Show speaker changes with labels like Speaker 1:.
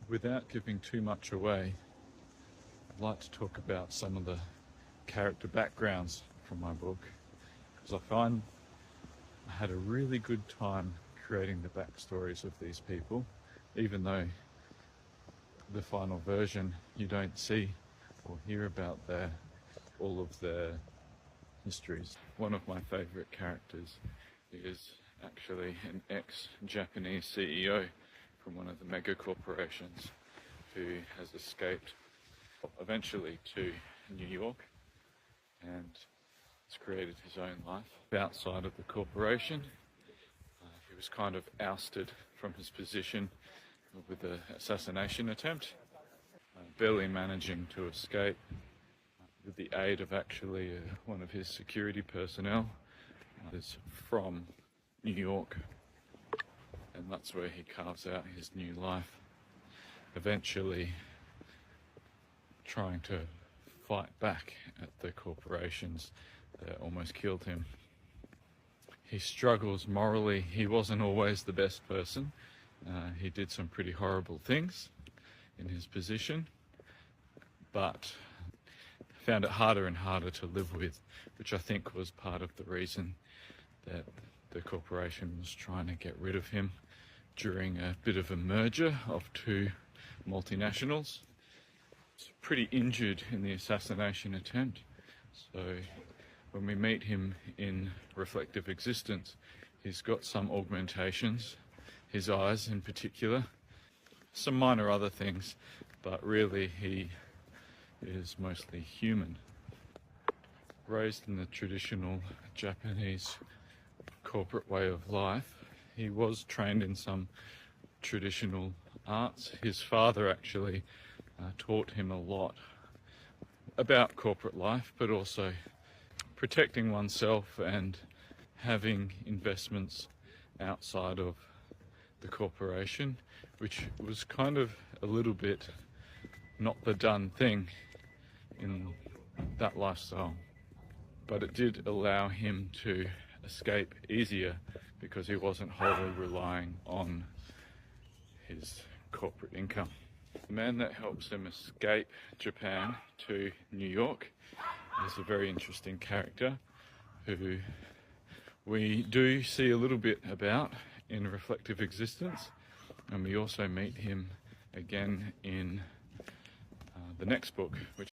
Speaker 1: Without giving too much away, I'd like to talk about some of the character backgrounds from my book, because I find I had a really good time creating the backstories of these people, even though the final version you don't see or hear about all of their histories. One of my favourite characters is actually an ex-Japanese CEO from one of the mega corporations who has escaped eventually to New York and has created his own life outside of the corporation. He was kind of ousted from his position with an assassination attempt, barely managing to escape with the aid of actually one of his security personnel is from New York, and that's where he carves out his new life, eventually trying to fight back at the corporations that almost killed him. He struggles morally. He wasn't always the best person. He did some pretty horrible things in his position, but found it harder and harder to live with, which I think was part of the reason that the corporation was trying to get rid of him during a bit of a merger of two multinationals. He's pretty injured in the assassination attempt, so when we meet him in Reflective Existence, he's got some augmentations, his eyes in particular, some minor other things, but really he is mostly human. Raised in the traditional Japanese corporate way of life, he was trained in some traditional arts. His father actually taught him a lot about corporate life, but also protecting oneself and having investments outside of the corporation, which was kind of a little bit not the done thing in that lifestyle. But it did allow him to escape easier because he wasn't wholly relying on his corporate income. The man that helps him escape Japan to New York is a very interesting character who we do see a little bit about in Reflective Existence, and we also meet him again in the next book, which